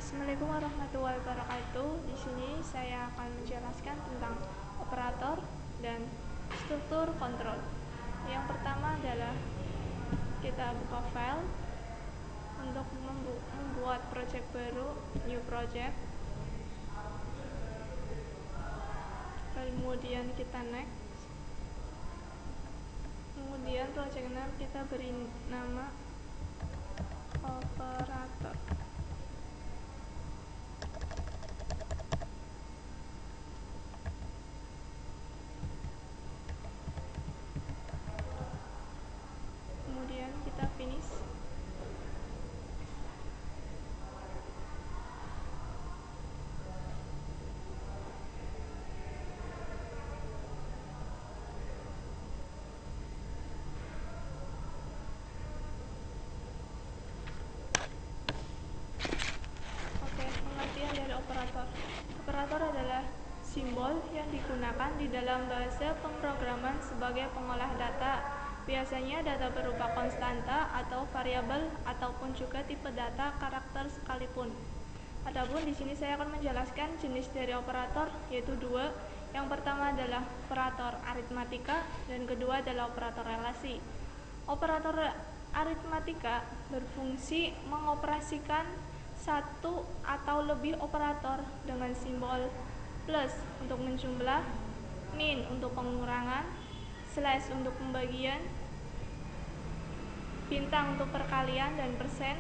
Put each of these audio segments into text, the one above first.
Assalamualaikum warahmatullahi wabarakatuh. Di sini saya akan menjelaskan tentang operator dan struktur kontrol. Yang pertama adalah kita buka file untuk membuat project baru, new project. Kemudian kita next. Kemudian project name kita beri nama operator. Kemudian kita finish. Pengertian dari operator. Operator adalah simbol yang digunakan di dalam bahasa pemrograman sebagai pengolah data. Biasanya data berupa konstanta atau variabel ataupun juga tipe data karakter sekalipun. Adapun di sini saya akan menjelaskan jenis dari operator, yaitu dua. Yang pertama adalah operator aritmatika dan kedua adalah operator relasi. Operator aritmatika berfungsi mengoperasikan satu atau lebih operator dengan simbol plus untuk menjumlah, min untuk pengurangan, slash untuk pembagian, bintang untuk perkalian, dan persen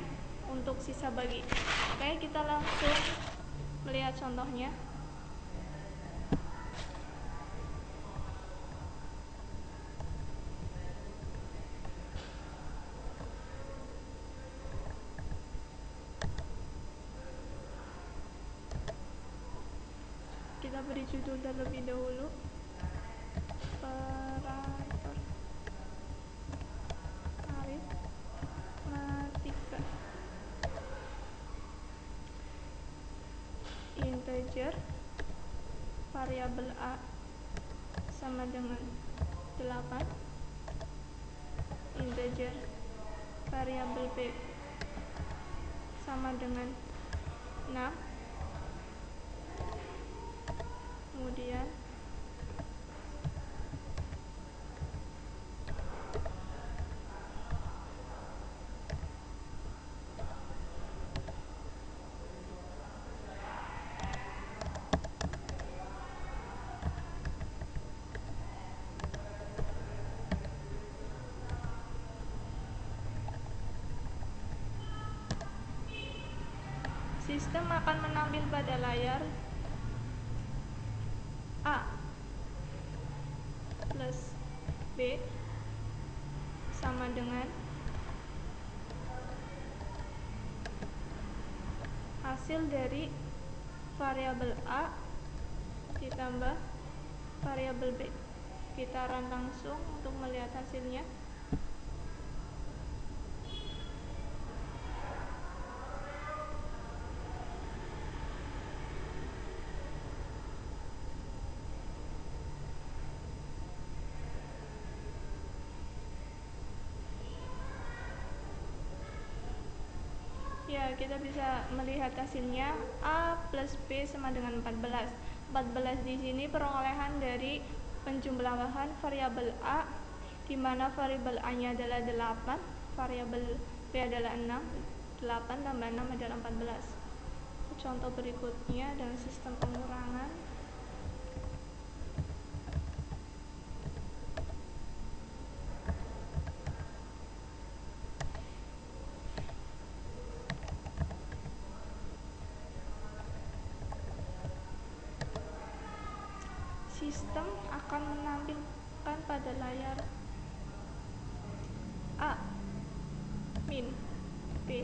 untuk sisa bagi. Oke, kita langsung melihat contohnya. Kita beri judul terlebih dahulu, operator aritmatika. Integer variabel A sama dengan 8, integer variabel B sama dengan 6, kemudian sistem akan menampil pada layar A plus B sama dengan hasil dari variabel A ditambah variabel B. Kita run langsung untuk melihat hasilnya. Ya, kita bisa melihat hasilnya A plus B sama dengan 14. 14 di sini perolehan dari penjumlahan variabel A, di mana variabel A-nya adalah 8, variabel B adalah 6. 8 tambah 6 adalah 14. Contoh berikutnya adalah sistem pengurangan. Sistem akan menampilkan pada layar A min B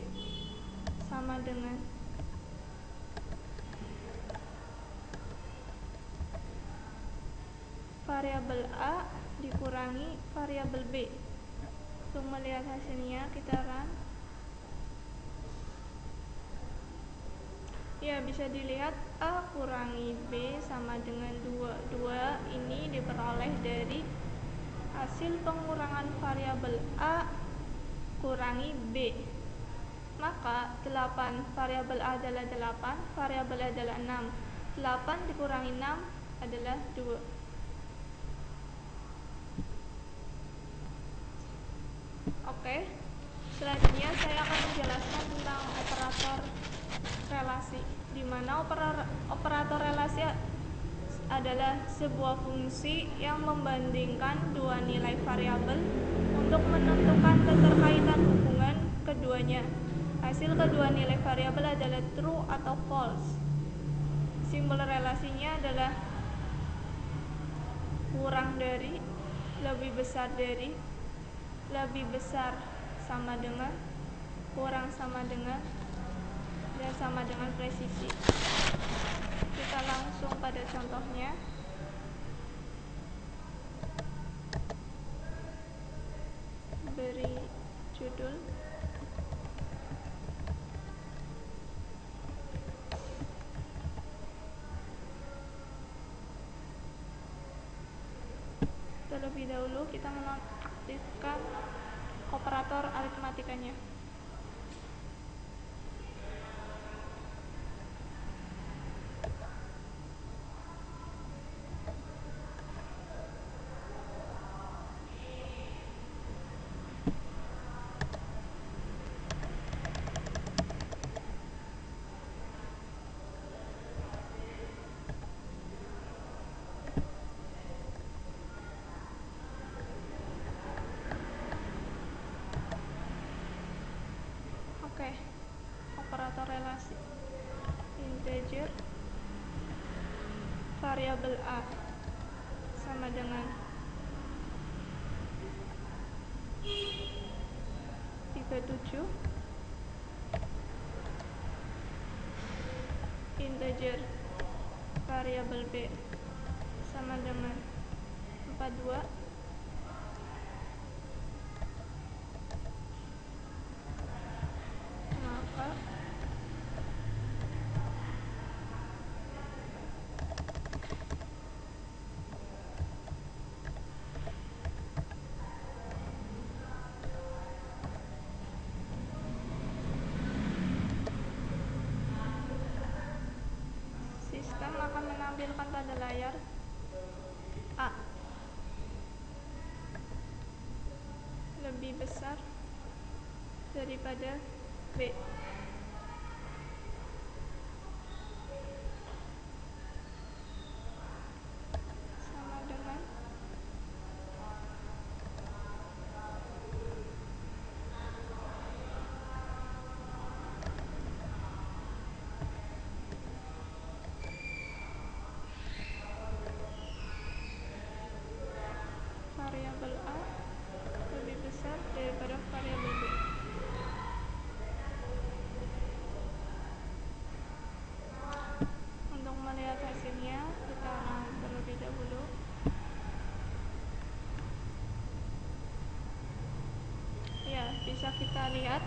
sama dengan variabel A dikurangi variabel B. Untuk melihat hasilnya kita run. Ya, bisa dilihat A kurangi B sama dengan 2. 2 ini diperoleh dari hasil pengurangan variabel A kurangi B. Maka 8 variabel A adalah 8, variabel A adalah 6. 8 dikurangi 6 adalah 2. Oke, selanjutnya saya akan menjelaskan tentang operator relasi, di mana operator relasi adalah sebuah fungsi yang membandingkan dua nilai variabel untuk menentukan keterkaitan hubungan keduanya. Hasil kedua nilai variabel adalah true atau false. Simbol relasinya adalah kurang dari, lebih besar dari, lebih besar sama dengan, kurang sama dengan, dan sama dengan presisi. Kita langsung pada contohnya. Beri judul terlebih dahulu kita menonaktifkan operator aritmatikanya. Oke, operator relasi. Integer variabel A sama dengan 37, integer variabel B sama dengan 42, maka sistem akan menampilkan pada layar A lebih besar daripada B. Sama dengan variabel A lebih besar daripada variabel B. Untuk melihat hasilnya, kita run terlebih dahulu. Ya, bisa kita lihat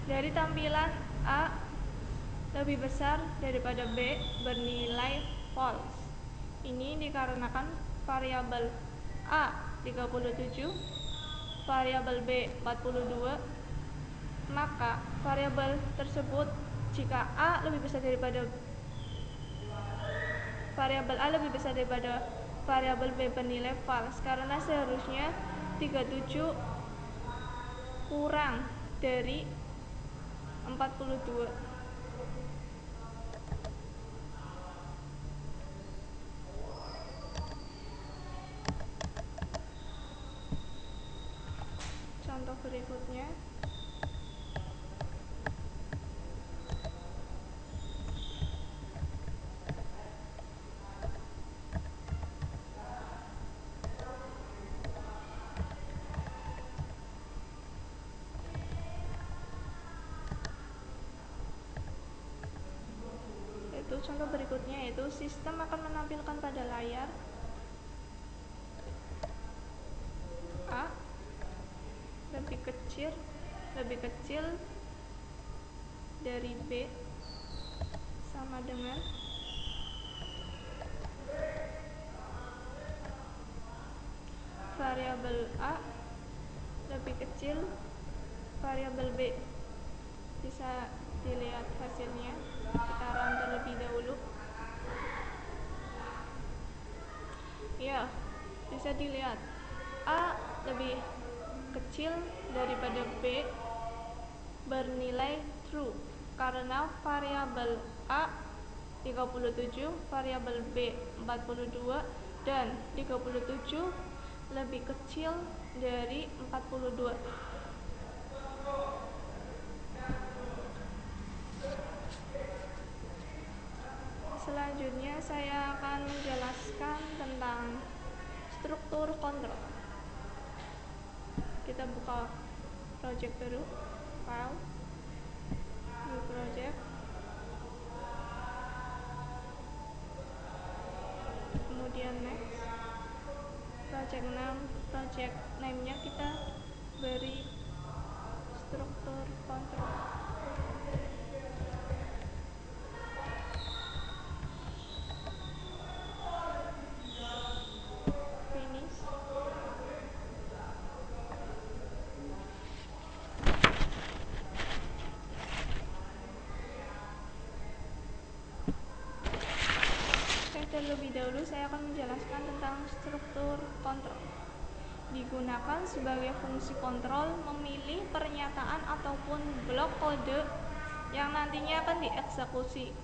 dari tampilan A lebih besar daripada B bernilai false. Ini dikarenakan variabel A 37, variabel B 42, maka variabel tersebut jika A lebih besar daripada variabel A lebih besar daripada variabel B bernilai false, karena seharusnya 37 kurang dari 42. Contoh berikutnya, yaitu sistem akan menampilkan pada layar A lebih kecil dari B sama dengan variabel A lebih kecil variabel B. Bisa dilihat hasilnya. Kita run terlebih dahulu. Ya, bisa dilihat A lebih kecil daripada B bernilai true karena variabel A 37, variabel B 42, dan 37 lebih kecil dari 42. Selanjutnya saya akan menjelaskan tentang struktur kontrol. Kita buka project baru, file, new project, kemudian next, project name-nya kita beri struktur kontrol. Finish. Terlebih dahulu saya akan menjelaskan tentang struktur kontrol. Digunakan sebagai fungsi kontrol memilih pernyataan ataupun blok kode yang nantinya akan dieksekusi.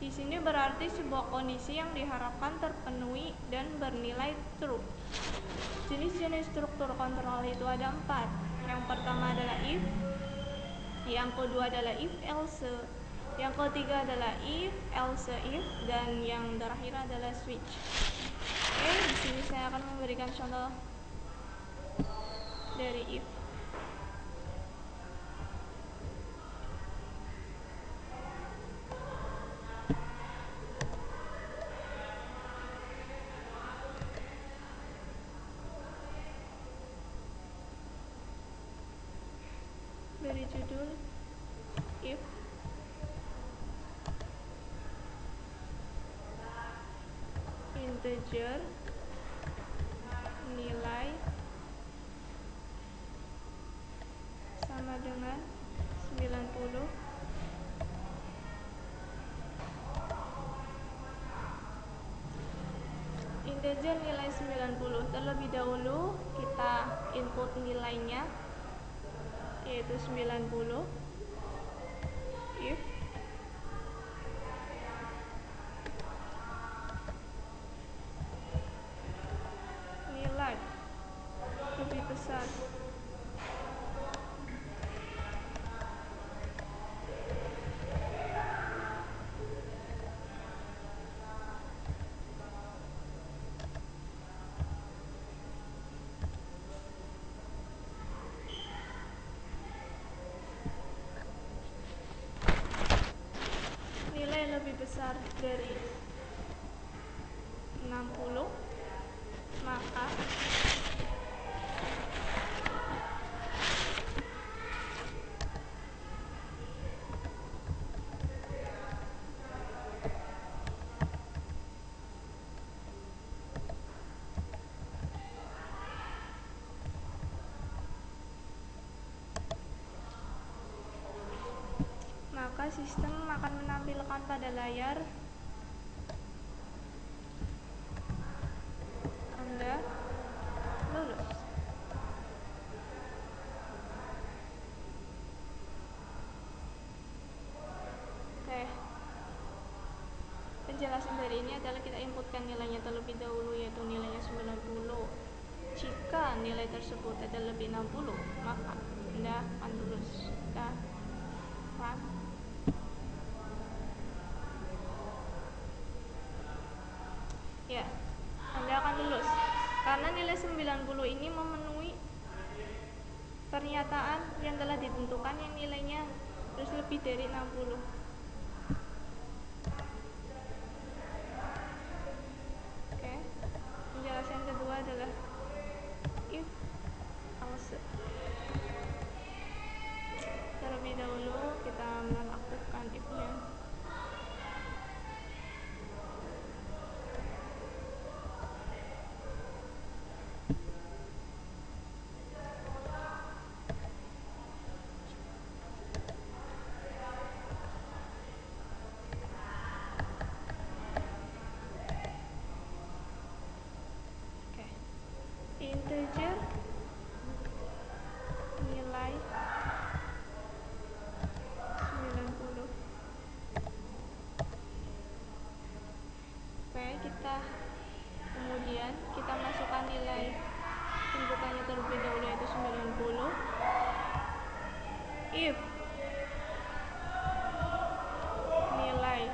Di sini berarti sebuah kondisi yang diharapkan terpenuhi dan bernilai true. Jenis-jenis struktur kontrol itu ada 4. Yang pertama adalah if, yang kedua adalah if else, yang ketiga adalah if else if, dan yang terakhir adalah switch. Oke, di sini saya akan memberikan contoh dari if. Beri judul if integer nilai sama dengan 90. Integer nilai 90. Terlebih dahulu kita input nilainya yaitu 90. If nilai lebih besar dari 60, maka sistem akan menampilkan pada layar Anda lulus. Oke. Penjelasan dari ini adalah kita inputkan nilainya terlebih dahulu, yaitu nilainya 90. Jika nilai tersebut adalah lebih 60, maka Anda akan lulus. Dan run. Ya, Anda akan lulus karena nilai 90 ini memenuhi pernyataan yang telah ditentukan yang nilainya harus lebih dari 60. Oke. Penjelasan kedua adalah if else. Terlebih dahulu kita melakukan if-nya. if nilai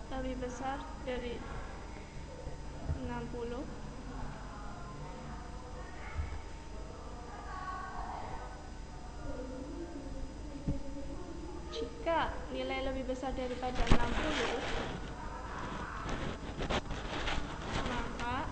lebih besar dari 60, jika nilai lebih besar daripada 60, maka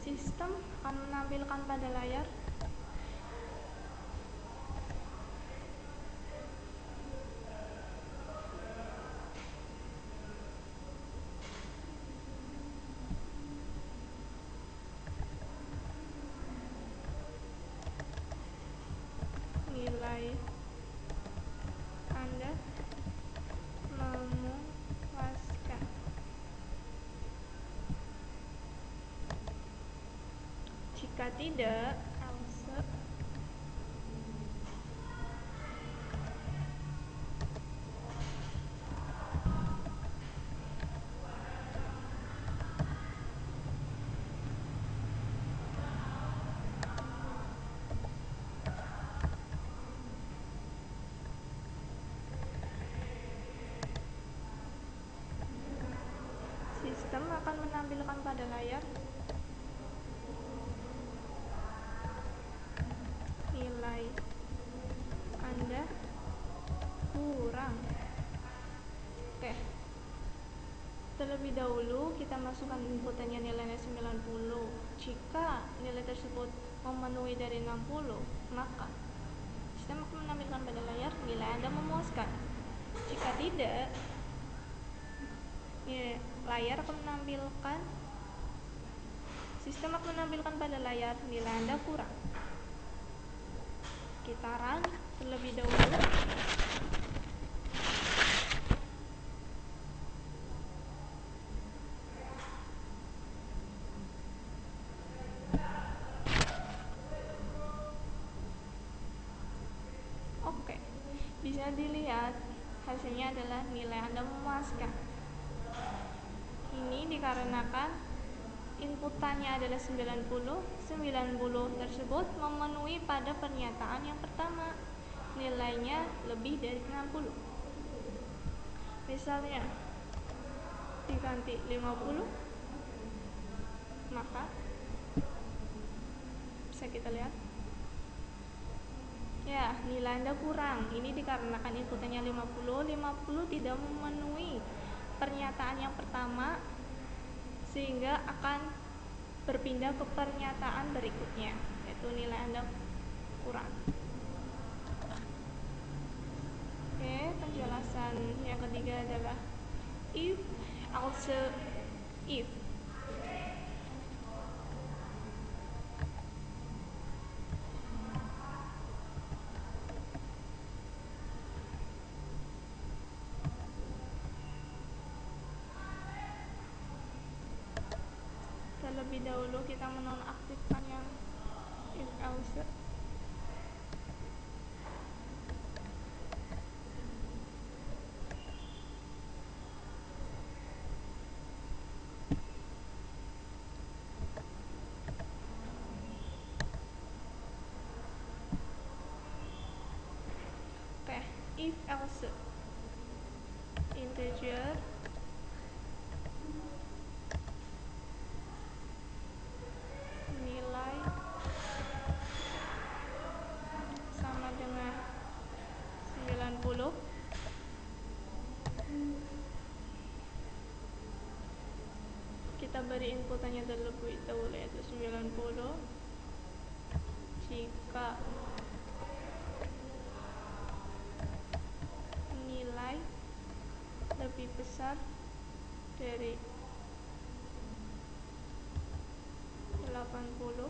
sistem akan menampilkan pada layar nilai Anda memuaskan. Jika tidak, else sistem akan menampilkan pada layar nilai Anda kurang. Oke. Terlebih dahulu kita masukkan inputannya nilainya 90. Jika nilai tersebut memenuhi dari 60, maka sistem akan menampilkan pada layar nilai Anda memuaskan. Jika tidak, layar akan menampilkan sistem akan menampilkan pada layar nilai Anda kurang. Kita run terlebih dahulu. Oke, bisa dilihat hasilnya adalah nilai Anda memuaskan. Ini dikarenakan inputannya adalah 90 tersebut memenuhi pada pernyataan yang pertama, nilainya lebih dari 60. Misalnya diganti 50, maka bisa kita lihat ya, nilai Anda kurang. Ini dikarenakan inputannya 50 tidak memenuhi pernyataan yang pertama, sehingga akan berpindah ke pernyataan berikutnya, yaitu nilai Anda kurang. Oke, penjelasan yang ketiga adalah if, also, if. Terlebih dahulu kita menonaktifkan yang if else. Oke, if else integer nilai sama dengan 90, kita beri inputannya terlebih dahulu yaitu 90. Jika nilai lebih besar dari 80.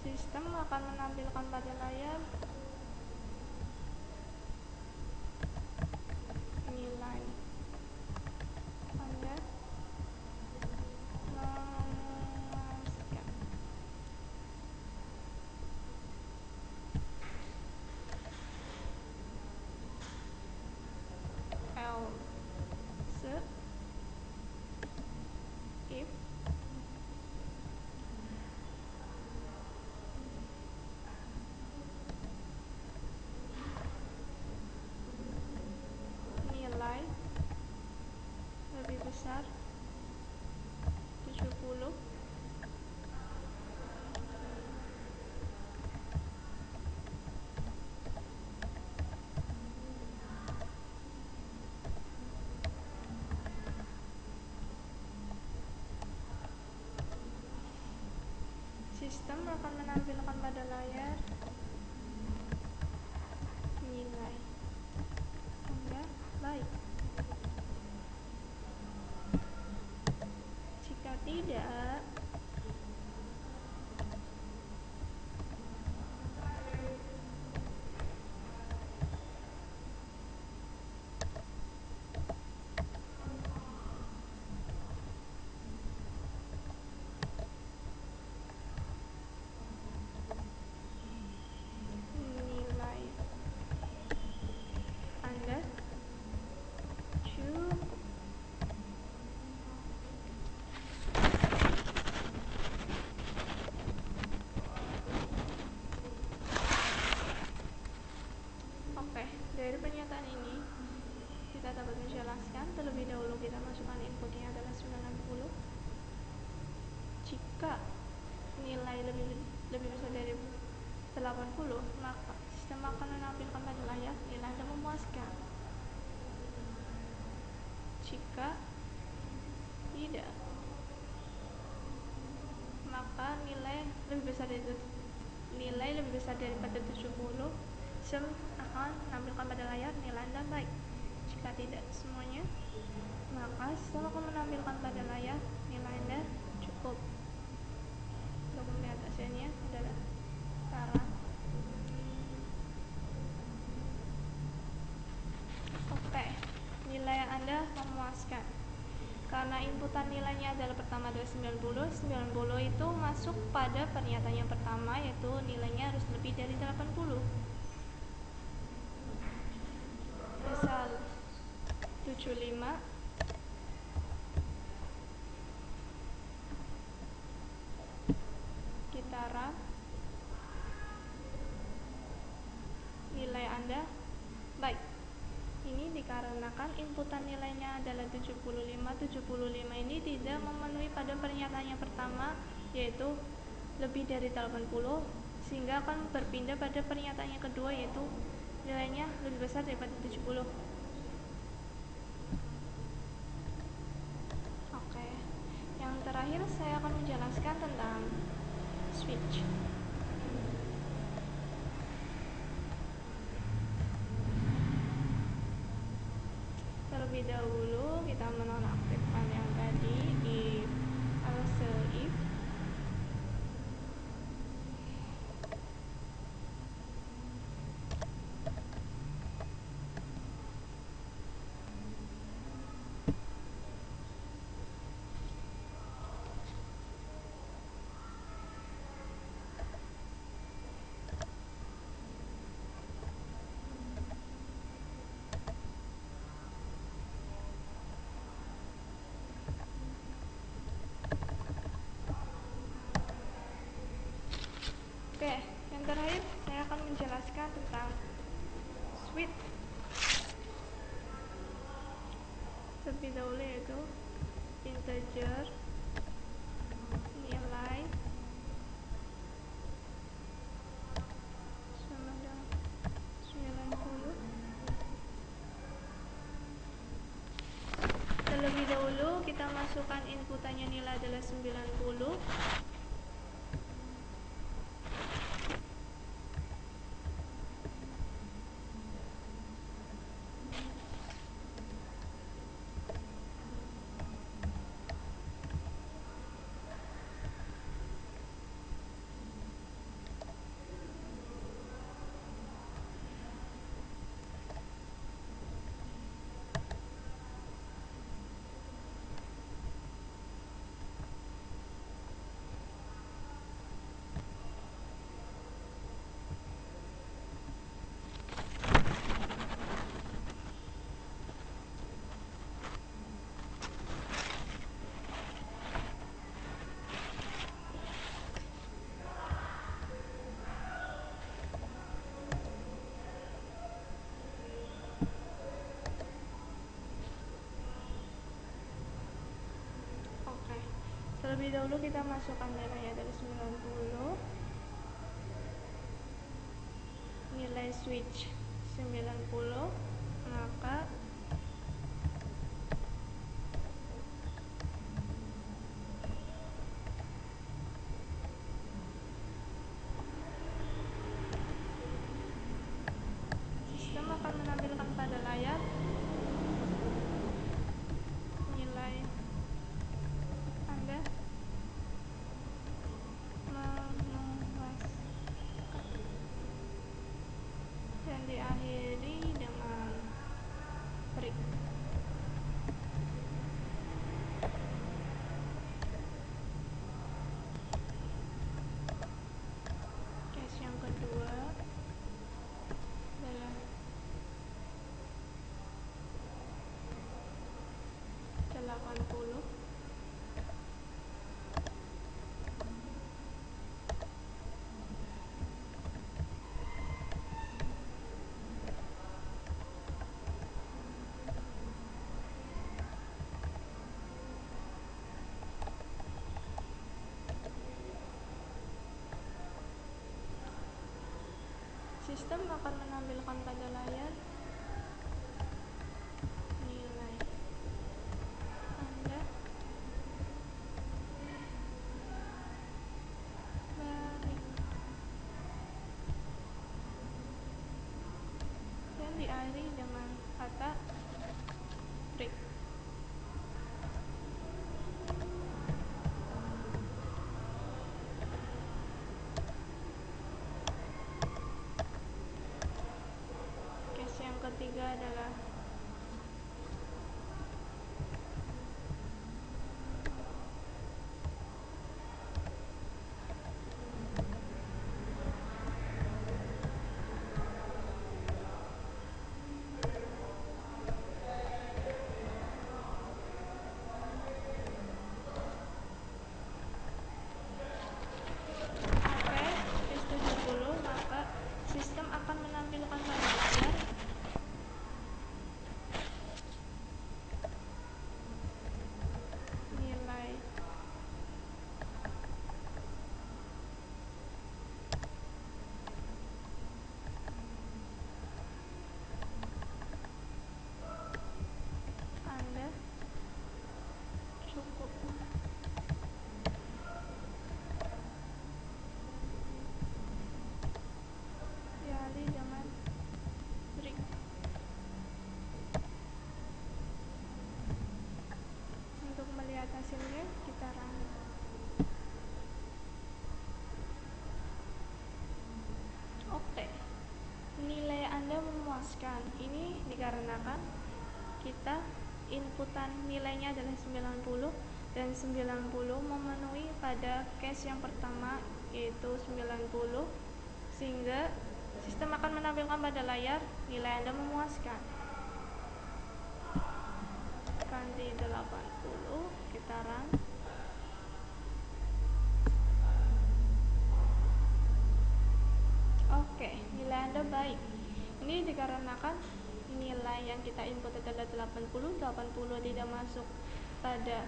Sistem akan menampilkan pada layar nilai Anda memuaskan. Else if nilai lebih besar 70, sistem akan menampilkan pada layar nilai Anda baik. Jika tidak, nilai Anda cukup. Oke, dari pernyataan ini kita dapat menjelaskan terlebih dahulu kita masukkan inputnya adalah 90. Jika nilai lebih besar dari 80, maka sistem akan menampilkan pada layar nilai Anda memuaskan. Jika tidak, maka nilai lebih besar daripada 70, sistem akan menampilkan pada layar nilai Anda baik. Jika tidak semuanya, maka sistem akan menampilkan pada layar nilai Anda cukup. Untuk melihat hasilnya adalah cara. Oke, nilai Anda memuaskan. Karena inputan nilainya adalah pertama adalah 90 itu masuk pada pernyataan yang pertama, yaitu nilainya harus lebih dari 80. Misal 75 kita run, nilai Anda baik. Ini dikarenakan inputan nilainya adalah 75. 75 ini tidak memenuhi pada pernyataan yang pertama, yaitu lebih dari 80, sehingga akan berpindah pada pernyataan yang kedua, yaitu nilainya lebih besar daripada 70. Oke, yang terakhir saya akan menjelaskan tentang switch. Terlebih dahulu kita menonaktifkan yang tadi if, else if. Oke, yang terakhir saya akan menjelaskan tentang switch. Terlebih dahulu yaitu integer nilai sama dengan 90. Terlebih dahulu kita masukkan inputannya, nilai adalah 90. Terlebih dahulu kita masukkan nilainya dari 90, nilai switch 90, maka sistem akan menampilkan pada layar nilai Anda memuaskan dan diakhiri dengan break. Case yang kedua adalah 80. Sistem akan menampilkan pada layar nilai Anda balik dan diakhiri dengan kata break. Case yang ketiga adalah 70, maka sistem akan menampilkan pada layar nilai Anda cukup. Diakhiri dengan break. Untuk melihat hasilnya kita run. Oke, nilai Anda memuaskan. Ini dikarenakan kita inputan nilainya adalah 90 dan 90 memenuhi pada case yang pertama yaitu 90, sehingga sistem akan menampilkan pada layar nilai Anda memuaskan. Ganti 80, kita run. Oke, nilai Anda baik. Ini dikarenakan nilai yang kita input adalah 80 tidak masuk pada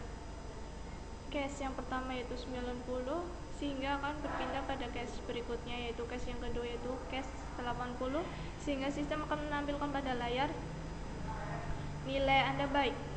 case yang pertama yaitu 90, sehingga akan berpindah pada case berikutnya yaitu case yang kedua yaitu case 80, sehingga sistem akan menampilkan pada layar nilai Anda baik.